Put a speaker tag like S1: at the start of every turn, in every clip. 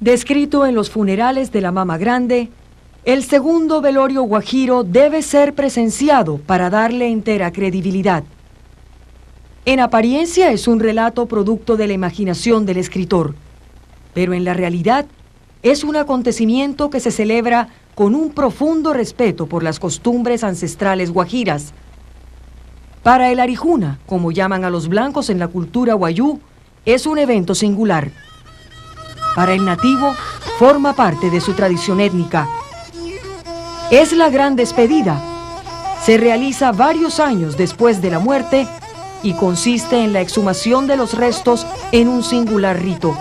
S1: Descrito en los funerales de la Mama Grande, el segundo velorio guajiro debe ser presenciado para darle entera credibilidad. En apariencia es un relato producto de la imaginación del escritor, pero en la realidad es un acontecimiento que se celebra con un profundo respeto por las costumbres ancestrales guajiras. Para el Arijuna, como llaman a los blancos en la cultura guayú, es un evento singular. Para el nativo, forma parte de su tradición étnica. Es la gran despedida. Se realiza varios años después de la muerte y consiste en la exhumación de los restos en un singular rito.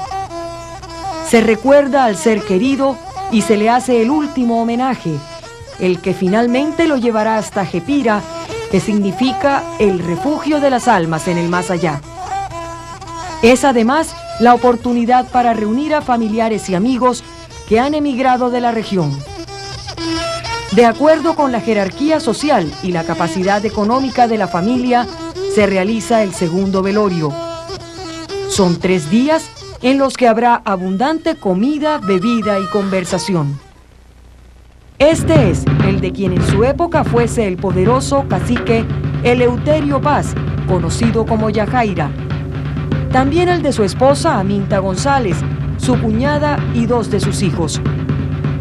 S1: Se recuerda al ser querido y se le hace el último homenaje, el que finalmente lo llevará hasta Jepira, que significa el refugio de las almas en el más allá. Es además la oportunidad para reunir a familiares y amigos que han emigrado de la región. De acuerdo con la jerarquía social y la capacidad económica de la familia, se realiza el segundo velorio. Son 3 días en los que habrá abundante comida, bebida y conversación. Este es el de quien en su época fuese el poderoso cacique Eleuterio Paz, conocido como Yajaira. También el de su esposa Aminta González, su cuñada y 2 de sus hijos.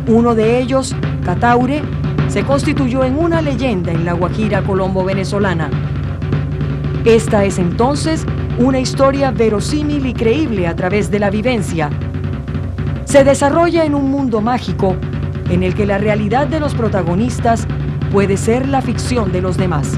S1: Uno de ellos, Cataure, se constituyó en una leyenda en la Guajira colombo-venezolana. Esta es entonces una historia verosímil y creíble a través de la vivencia. Se desarrolla en un mundo mágico en el que la realidad de los protagonistas puede ser la ficción de los demás.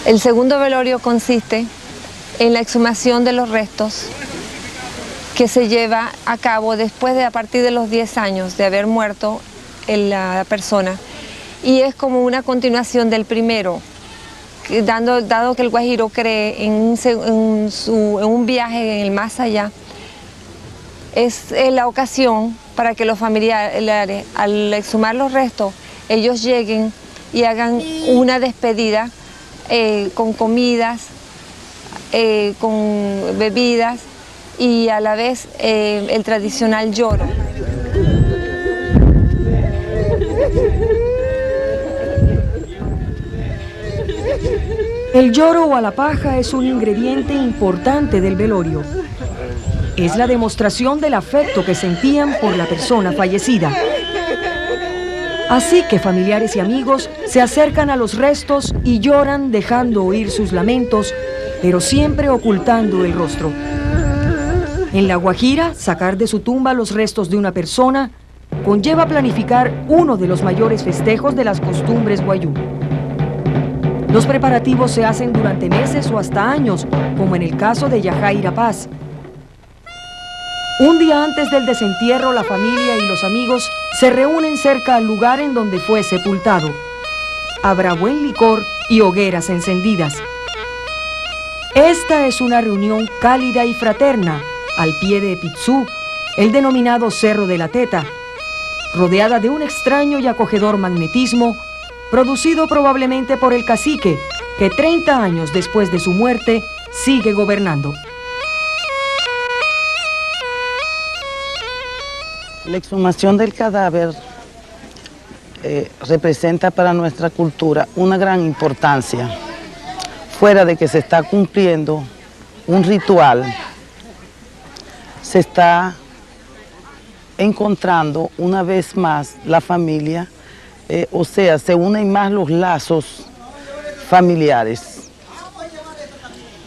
S2: El segundo velorio consiste en la exhumación de los restos que se lleva a cabo después de a partir de los 10 años de haber muerto la persona, y es como una continuación del primero, dado que el guajiro cree en un viaje en el más allá. Es la ocasión para que los familiares, al exhumar los restos, ellos lleguen y hagan una despedida con comidas, con bebidas y a la vez el tradicional lloro.
S1: El lloro o alapaja es un ingrediente importante del velorio. Es la demostración del afecto que sentían por la persona fallecida. Así que familiares y amigos se acercan a los restos y lloran dejando oír sus lamentos, pero siempre ocultando el rostro. En La Guajira, sacar de su tumba los restos de una persona conlleva planificar uno de los mayores festejos de las costumbres guayú. Los preparativos se hacen durante meses o hasta años, como en el caso de Yajaira Paz. Un día antes del desentierro, la familia y los amigos se reúnen cerca al lugar en donde fue sepultado. Habrá buen licor y hogueras encendidas. Esta es una reunión cálida y fraterna al pie de Pitsú, el denominado Cerro de la Teta, rodeada de un extraño y acogedor magnetismo producido probablemente por el cacique, que 30 años después de su muerte sigue gobernando.
S3: La exhumación del cadáver representa para nuestra cultura una gran importancia, fuera de que se está cumpliendo un ritual se está encontrando una vez más la familia, o sea, se unen más los lazos familiares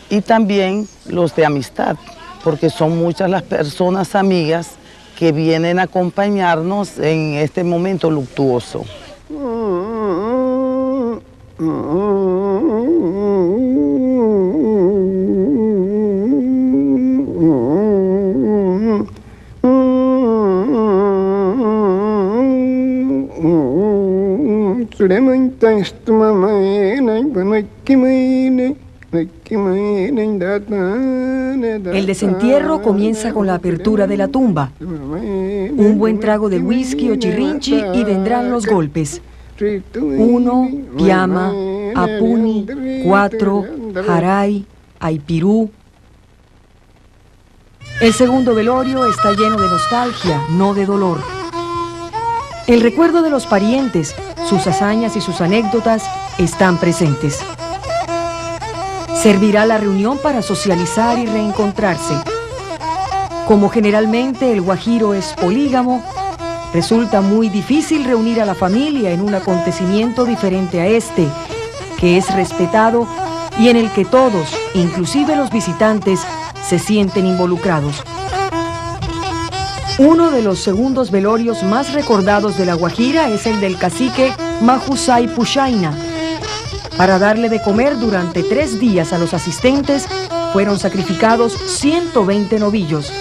S3: y también los de amistad, porque son muchas las personas amigas que vienen a acompañarnos en este momento luctuoso.
S1: El desentierro comienza con la apertura de la tumba. Un buen trago de whisky o chirrinchi y vendrán los golpes. 1, Piama, Apuni, 4, Jaray, Aipirú. El segundo velorio está lleno de nostalgia, no de dolor. El recuerdo de los parientes, sus hazañas y sus anécdotas están presentes. Servirá la reunión para socializar y reencontrarse. Como generalmente el guajiro es polígamo, resulta muy difícil reunir a la familia en un acontecimiento diferente a este, que es respetado y en el que todos, inclusive los visitantes, se sienten involucrados. Uno de los segundos velorios más recordados de La Guajira es el del cacique Mahusay Pushayna. Para darle de comer durante 3 días a los asistentes, fueron sacrificados 120 novillos.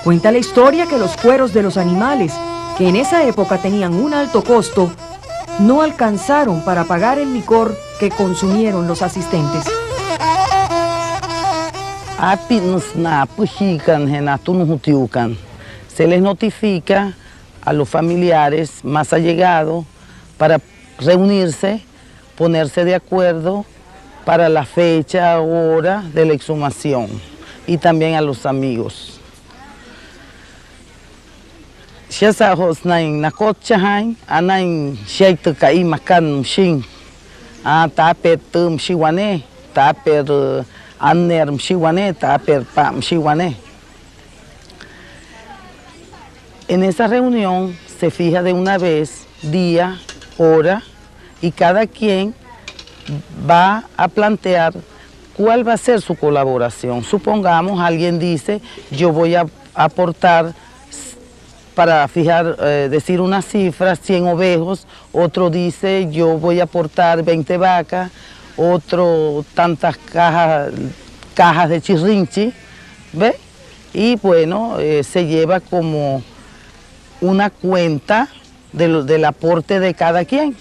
S1: Cuenta la historia que los cueros de los animales, que en esa época tenían un alto costo, no alcanzaron para pagar el licor que consumieron los asistentes.
S3: Se les notifica a los familiares más allegados para reunirse, ponerse de acuerdo para la fecha o hora de la exhumación, y también a los amigos. Shasahos nain nakot chahain anain shaita kai makan shin taper tum shiwane taper anner shiwane taper pam shiwane. En esa reunión se fija de una vez día, hora, y cada quien va a plantear cuál va a ser su colaboración. Supongamos, alguien dice, yo voy a aportar, para fijar, decir una cifra, 100 ovejos, otro dice, yo voy a aportar 20 vacas, otro tantas cajas de chirrinchi, ¿ve? Y bueno, se lleva como una cuenta del aporte de cada quien.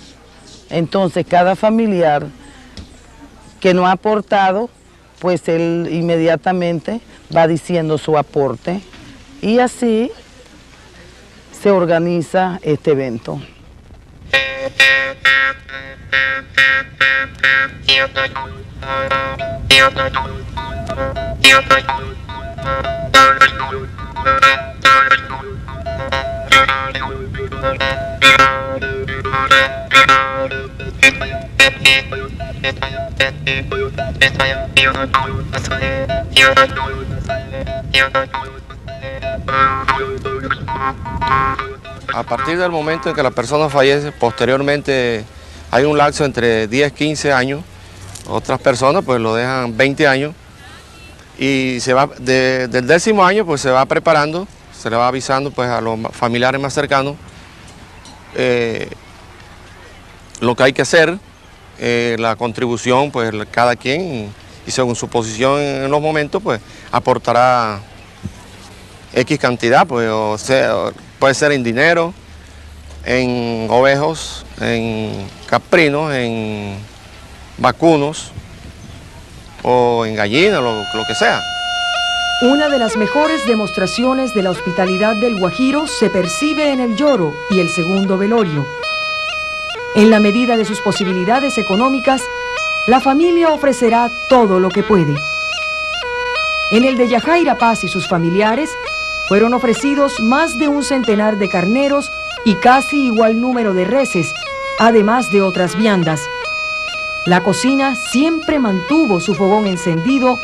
S3: Entonces, cada familiar que no ha aportado, pues él inmediatamente va diciendo su aporte, y así se organiza este evento.
S4: A partir del momento en que la persona fallece, posteriormente hay un lapso entre 10 y 15 años, otras personas pues lo dejan 20 años, y se va del 10º año pues se va preparando, se le va avisando pues a los familiares más cercanos lo que hay que hacer, la contribución pues cada quien, y según su posición en los momentos pues aportará X cantidad, pues, o sea, puede ser en dinero, en ovejos, en caprinos, en vacunos o en gallinas, lo que sea.
S1: Una de las mejores demostraciones de la hospitalidad del guajiro se percibe en el lloro y el segundo velorio. En la medida de sus posibilidades económicas, la familia ofrecerá todo lo que puede. En el de Yajaira Paz y sus familiares, fueron ofrecidos más de 100 de carneros y casi igual número de reses, además de otras viandas. La cocina siempre mantuvo su fogón encendido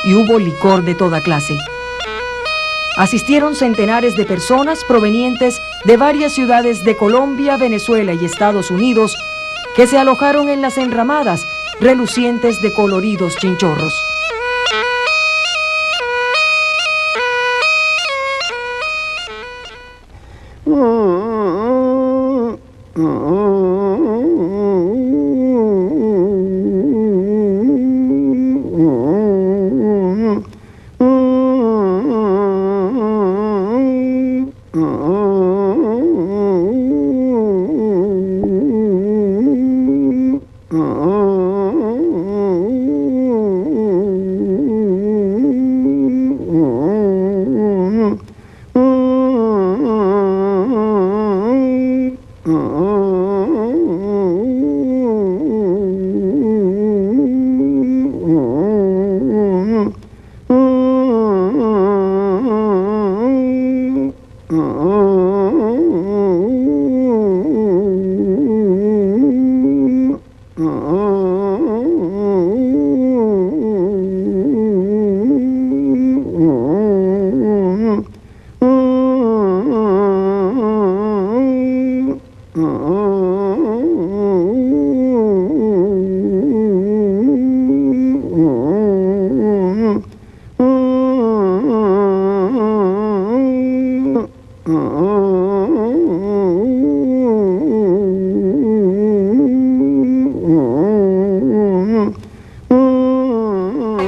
S1: y hubo licor de toda clase. asistieron centenares de personas provenientes de varias ciudades de Colombia, Venezuela y Estados Unidos que se alojaron en las enramadas relucientes de coloridos chinchorros.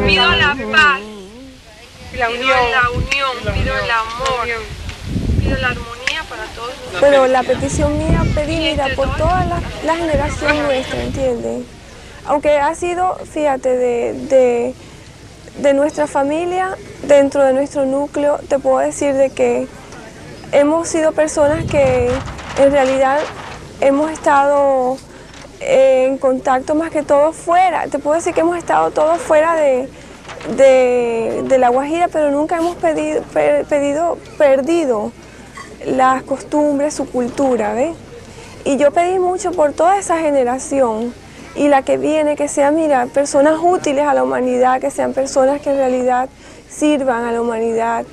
S2: Pido la paz, pido la unión, pido el amor, pido la armonía para todos nosotros.
S5: Pero la petición mía, pedí, mira, por toda la generación nuestra, ¿entiendes? Aunque ha sido, fíjate, de nuestra familia, dentro de nuestro núcleo, te puedo decir de que hemos sido personas que en realidad hemos estado en contacto más que todo fuera. Te puedo decir que hemos estado todos fuera de La Guajira, pero nunca hemos perdido las costumbres, su cultura, ¿ves? Y yo pedí mucho por toda esa generación y la que viene, que sean, mira, personas útiles a la humanidad, que sean personas que en realidad sirvan a la humanidad.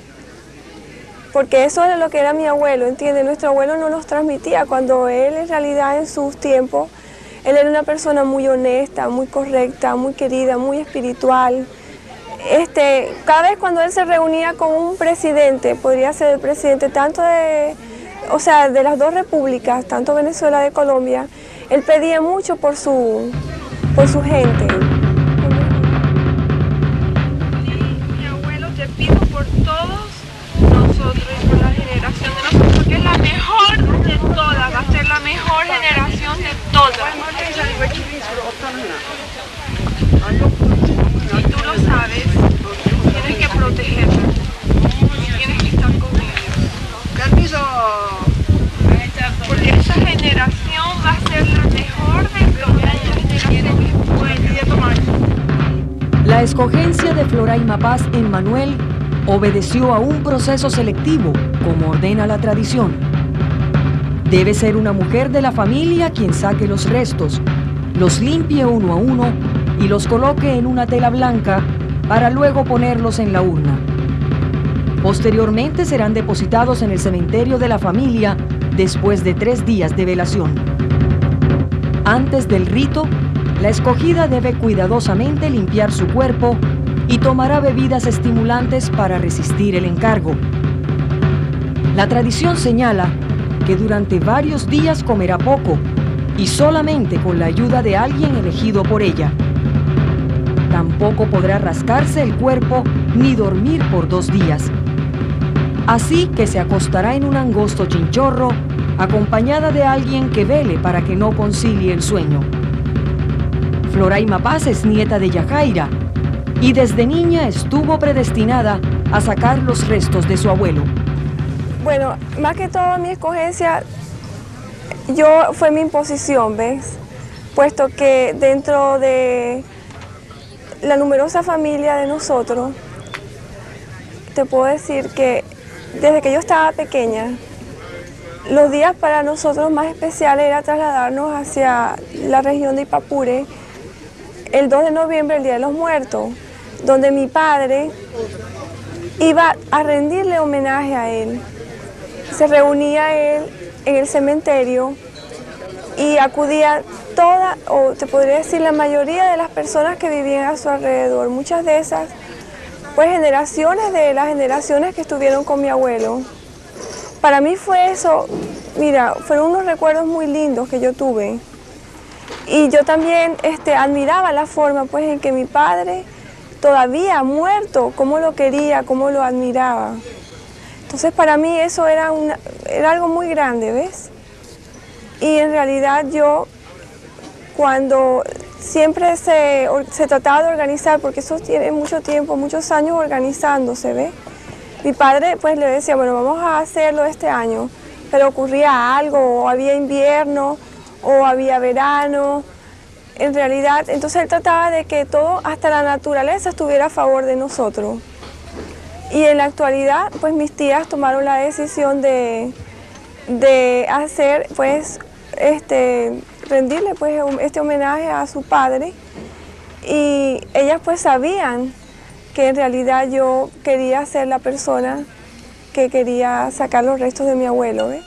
S5: Porque eso era lo que era mi abuelo, ¿entiendes? Nuestro abuelo no nos transmitía, cuando él en realidad en sus tiempos, él era una persona muy honesta, muy correcta, muy querida, muy espiritual. Cada vez cuando él se reunía con un presidente, podría ser el presidente tanto de las dos repúblicas, tanto Venezuela como Colombia, él pedía mucho por su gente.
S2: Mi abuelo, te pido por todos nosotros y por la generación de nosotros, que es la mejor de todas, va a ser la mejor generación de todas. Y tú lo sabes, tienes que protegerla, tienes que estar con ellos. Porque esta generación va a ser la mejor de todas, esta generación es buena.
S1: La escogencia de Floraima Paz en Manuel obedeció a un proceso selectivo, como ordena la tradición. Debe ser una mujer de la familia quien saque los restos, los limpie uno a uno y los coloque en una tela blanca para luego ponerlos en la urna. Posteriormente serán depositados en el cementerio de la familia después de 3 días de velación. Antes del rito, la escogida debe cuidadosamente limpiar su cuerpo y tomará bebidas estimulantes para resistir el encargo. La tradición señala que durante varios días comerá poco y solamente con la ayuda de alguien elegido por ella. Tampoco podrá rascarse el cuerpo ni dormir por 2 días. Así que se acostará en un angosto chinchorro, acompañada de alguien que vele para que no concilie el sueño. Floraima Paz es nieta de Yajaira y desde niña estuvo predestinada a sacar los restos de su abuelo.
S5: Bueno, más que todo mi escogencia, fue mi imposición, ¿ves? Puesto que dentro de la numerosa familia de nosotros, te puedo decir que desde que yo estaba pequeña, los días para nosotros más especiales era trasladarnos hacia la región de Ipaipure, el 2 de noviembre, el Día de los Muertos, donde mi padre iba a rendirle homenaje a él. Se reunía él en el cementerio y acudía toda, o te podría decir la mayoría de las personas que vivían a su alrededor, muchas de esas, pues generaciones de las generaciones que estuvieron con mi abuelo. Para mí fue eso, mira, fueron unos recuerdos muy lindos que yo tuve. Y yo también admiraba la forma pues en que mi padre, todavía muerto, cómo lo quería, cómo lo admiraba. Entonces para mí eso era algo muy grande, ¿ves? Y en realidad yo, cuando siempre se trataba de organizar, porque eso tiene mucho tiempo, muchos años organizándose, ¿ves? Mi padre pues le decía, bueno, vamos a hacerlo este año, pero ocurría algo, o había invierno, o había verano. En realidad, entonces él trataba de que todo, hasta la naturaleza, estuviera a favor de nosotros. Y en la actualidad, pues mis tías tomaron la decisión de hacer, pues, rendirle pues este homenaje a su padre. Y ellas pues sabían que en realidad yo quería ser la persona que quería sacar los restos de mi abuelo, ¿ves?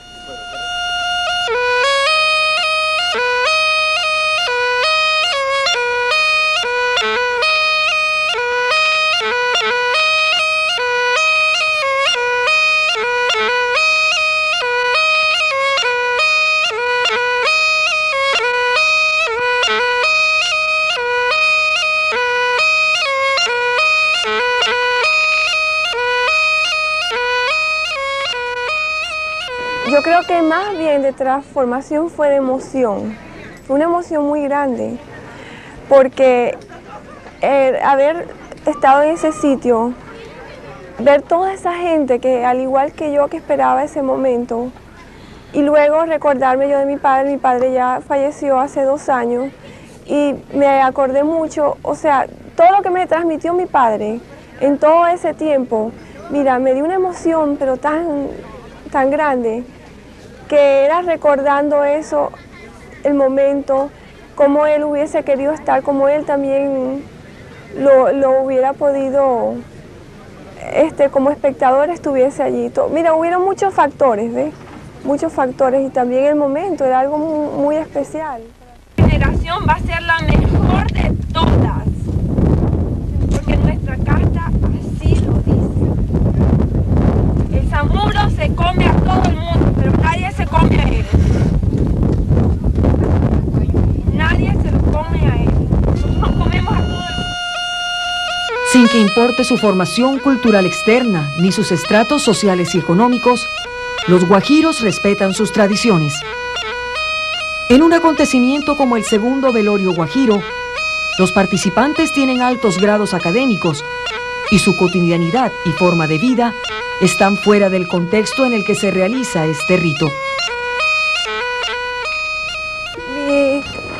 S5: Yo creo que más bien de transformación fue de emoción, fue una emoción muy grande, porque haber estado en ese sitio, ver toda esa gente que al igual que yo que esperaba ese momento, y luego recordarme yo de mi padre ya falleció hace 2 años, y me acordé mucho, o sea, todo lo que me transmitió mi padre en todo ese tiempo, mira, me dio una emoción pero tan grande, que era recordando eso, el momento, cómo él hubiese querido estar, cómo él también lo hubiera podido, como espectador estuviese allí. Mira, hubieron muchos factores, ¿ves? Muchos factores, y también el momento era algo muy especial.
S6: Esta generación va a ser la mejor de todas, porque nuestra casta así lo dice. El zamuro se come a todo el mundo, pero nadie se come a él. Nadie se lo come a él. Nosotros nos comemos a todo el mundo.
S1: Sin que importe su formación cultural externa ni sus estratos sociales y económicos, los guajiros respetan sus tradiciones. En un acontecimiento como el segundo velorio guajiro, los participantes tienen altos grados académicos y su cotidianidad y forma de vida están fuera del contexto en el que se realiza este rito.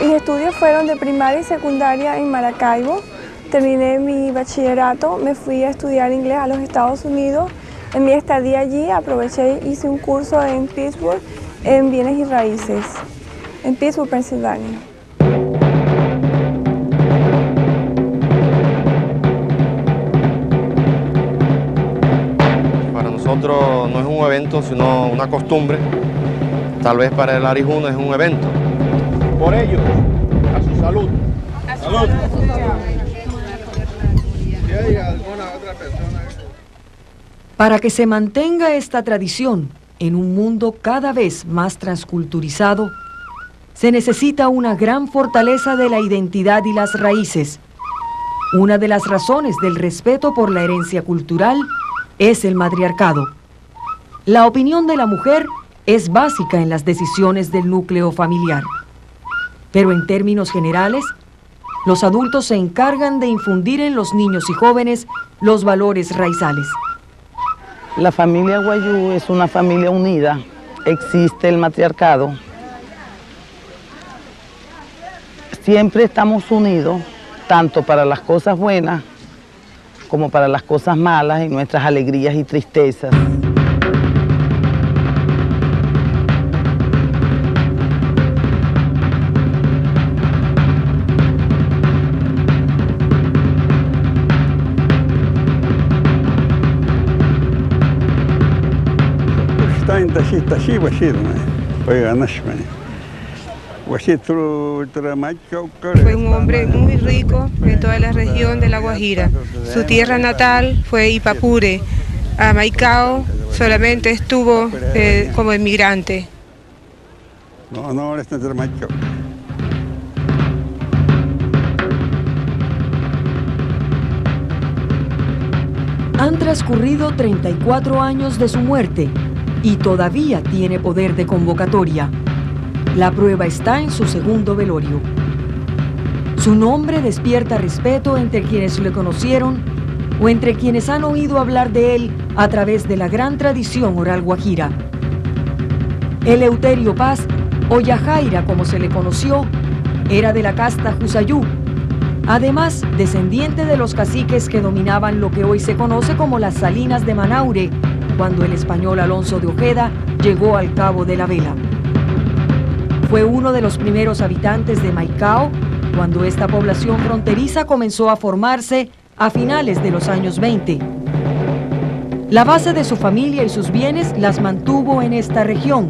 S5: Mis estudios fueron de primaria y secundaria en Maracaibo. Terminé mi bachillerato, me fui a estudiar inglés a los Estados Unidos. En mi estadía allí aproveché y hice un curso en Pittsburgh en bienes y raíces, en Pittsburgh, Pensilvania.
S4: Para nosotros no es un evento, sino una costumbre. Tal vez para el arijuno es un evento.
S7: Por ello, a su salud. ¡Salud! Si hay alguna otra persona.
S1: Para que se mantenga esta tradición en un mundo cada vez más transculturizado, se necesita una gran fortaleza de la identidad y las raíces. Una de las razones del respeto por la herencia cultural es el matriarcado. La opinión de la mujer es básica en las decisiones del núcleo familiar. Pero en términos generales, los adultos se encargan de infundir en los niños y jóvenes los valores raizales.
S3: La familia Guayú es una familia unida, existe el matriarcado. Siempre estamos unidos, tanto para las cosas buenas como para las cosas malas, en nuestras alegrías y tristezas.
S8: Fue un hombre muy rico en toda la región de La Guajira. Su tierra natal fue Ipaipure. A Maicao solamente estuvo como inmigrante.
S1: Han transcurrido 34 años de su muerte y todavía tiene poder de convocatoria. La prueba está en su segundo velorio. Su nombre despierta respeto entre quienes le conocieron o entre quienes han oído hablar de él a través de la gran tradición oral guajira. Eleuterio Paz, o Yajaira como se le conoció, era de la casta Jusayú, además descendiente de los caciques que dominaban lo que hoy se conoce como las Salinas de Manaure, cuando el español Alonso de Ojeda llegó al Cabo de la Vela. Fue uno de los primeros habitantes de Maicao cuando esta población fronteriza comenzó a formarse a finales de los años 20. La base de su familia y sus bienes las mantuvo en esta región,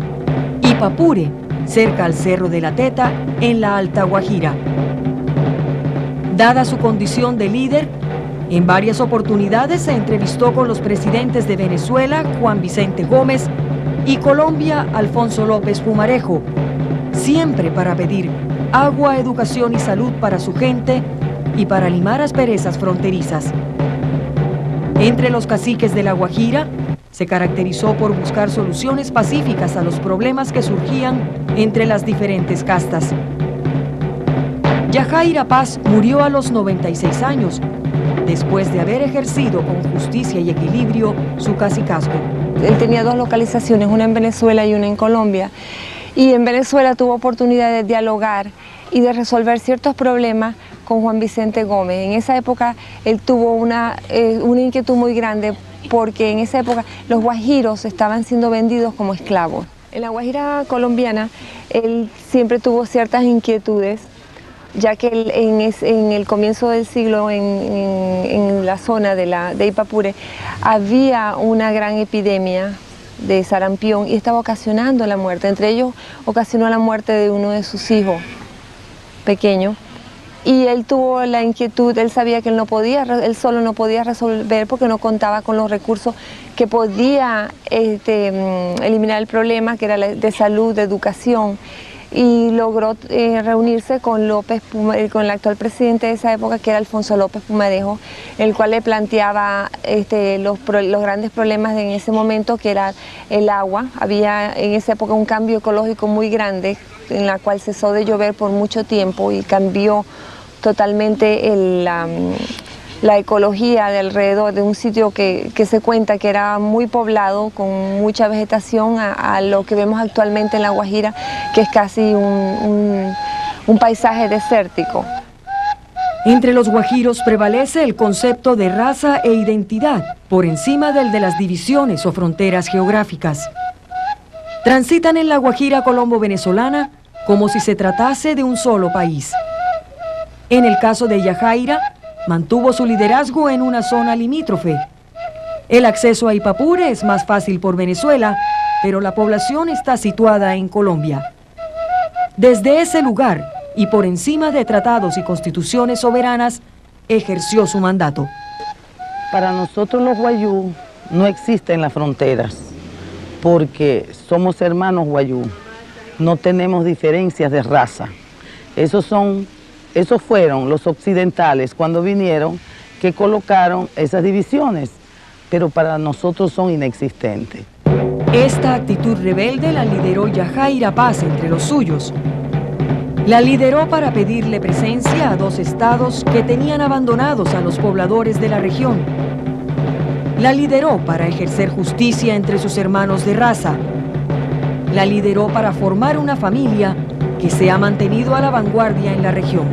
S1: Ipaipure, cerca al Cerro de la Teta, en la Alta Guajira. Dada su condición de líder, en varias oportunidades se entrevistó con los presidentes de Venezuela, Juan Vicente Gómez, y Colombia, Alfonso López Pumarejo, siempre para pedir agua, educación y salud para su gente y para limar asperezas fronterizas. Entre los caciques de La Guajira, se caracterizó por buscar soluciones pacíficas a los problemas que surgían entre las diferentes castas. Yajaira Paz murió a los 96 años, después de haber ejercido con justicia y equilibrio su cacicazgo.
S2: Él tenía dos localizaciones, una en Venezuela y una en Colombia. Y en Venezuela tuvo oportunidad de dialogar y de resolver ciertos problemas con Juan Vicente Gómez. En esa época él tuvo una inquietud muy grande porque en esa época los guajiros estaban siendo vendidos como esclavos. En la Guajira colombiana él siempre tuvo ciertas inquietudes, ya que en el comienzo del siglo en la zona de Ipaipure había una gran epidemia de sarampión y estaba ocasionando la muerte. Entre ellos ocasionó la muerte de uno de sus hijos pequeños y él tuvo la inquietud, él sabía que él solo no podía resolver porque no contaba con los recursos que podía eliminar el problema, que era de salud, de educación, y logró reunirse con con el actual presidente de esa época, que era Alfonso López Pumarejo, el cual le planteaba los grandes problemas en ese momento, que era el agua. Había en esa época un cambio ecológico muy grande, en la cual cesó de llover por mucho tiempo y cambió totalmente la ecología de alrededor de un sitio que se cuenta que era muy poblado, con mucha vegetación, a lo que vemos actualmente en La Guajira, que es casi un paisaje desértico.
S1: Entre los guajiros prevalece el concepto de raza e identidad, por encima del de las divisiones o fronteras geográficas. Transitan en la Guajira colombo-venezolana como si se tratase de un solo país. En el caso de Yajaira, mantuvo su liderazgo en una zona limítrofe. El acceso a Ipaipure es más fácil por Venezuela, pero la población está situada en Colombia. Desde ese lugar, y por encima de tratados y constituciones soberanas, ejerció su mandato.
S3: Para nosotros los guayú no existen las fronteras, porque somos hermanos guayú, no tenemos diferencias de raza. Esos fueron los occidentales cuando vinieron que colocaron esas divisiones, pero para nosotros son inexistentes.
S1: Esta actitud rebelde la lideró Yajaira Paz entre los suyos. La lideró para pedirle presencia a dos estados que tenían abandonados a los pobladores de la región. La lideró para ejercer justicia entre sus hermanos de raza. La lideró para formar una familia que se ha mantenido a la vanguardia en la región.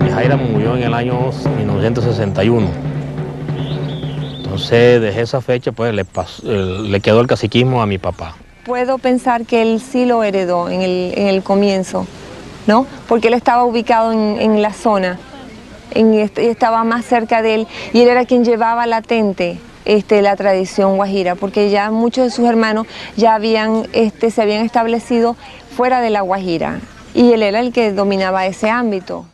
S9: Yajaira murió en el año 1961. Entonces, desde esa fecha, pues le quedó el caciquismo a mi papá.
S2: Puedo pensar que él sí lo heredó en el comienzo, ¿no? Porque él estaba ubicado en la zona. y estaba más cerca de él, y él era quien llevaba latente la tradición guajira, porque ya muchos de sus hermanos ya se habían establecido fuera de la Guajira, y él era el que dominaba ese ámbito.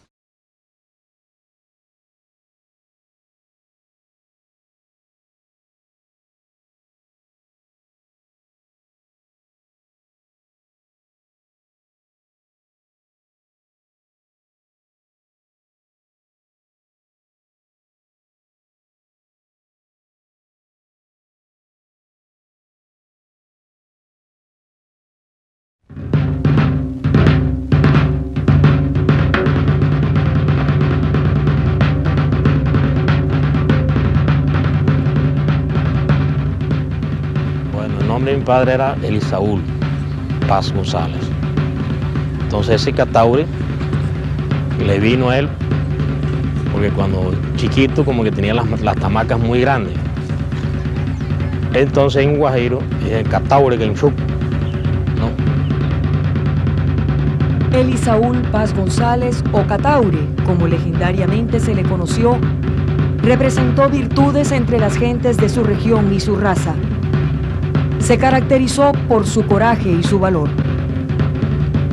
S9: El nombre de mi padre era Elisaúl Paz González. Entonces ese cataure le vino a él porque cuando chiquito como que tenía las tamacas muy grandes. Entonces en Guajiro es el cataure que enchuc, ¿no?
S1: Elisaúl Paz González, o Cataure, como legendariamente se le conoció, representó virtudes entre las gentes de su región y su raza. Se caracterizó por su coraje y su valor.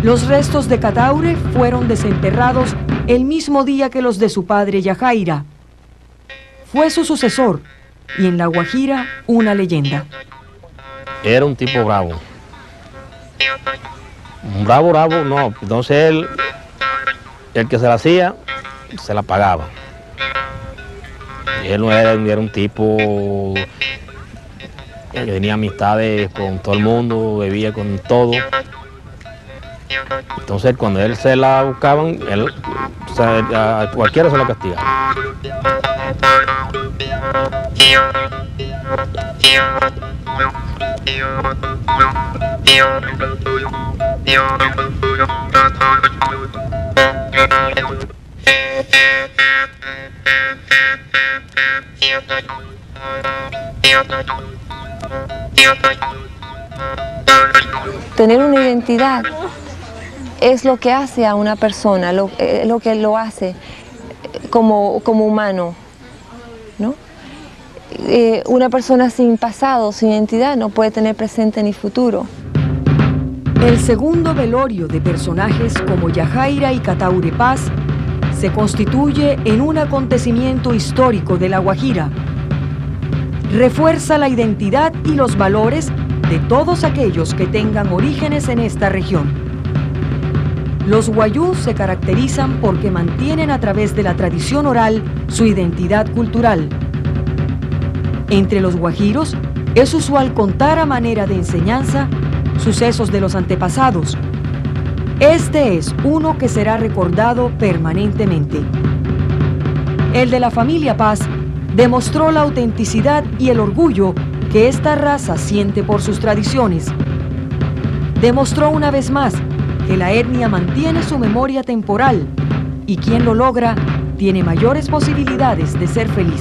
S1: Los restos de Cataure fueron desenterrados el mismo día que los de su padre Yajaira. Fue su sucesor y en la Guajira una leyenda.
S9: Era un tipo bravo. Un bravo, no. Entonces él, el que se la hacía, se la pagaba. Y él no era un tipo que tenía amistades con todo el mundo, bebía con todo. Entonces cuando él se la buscaban, a cualquiera se la castigaba.
S2: Tener una identidad es lo que hace a una persona, lo que lo hace como humano, ¿no? Una persona sin pasado, sin identidad, no puede tener presente ni futuro.
S1: El segundo velorio de personajes como Yajaira y Cataure Paz se constituye en un acontecimiento histórico de la Guajira. Refuerza la identidad y los valores de todos aquellos que tengan orígenes en esta región. Los guayús se caracterizan porque mantienen a través de la tradición oral su identidad cultural. Entre los guajiros es usual contar a manera de enseñanza sucesos de los antepasados. Este es uno que será recordado permanentemente. El de la familia Paz demostró la autenticidad y el orgullo que esta raza siente por sus tradiciones. Demostró una vez más que la etnia mantiene su memoria temporal y quien lo logra tiene mayores posibilidades de ser feliz.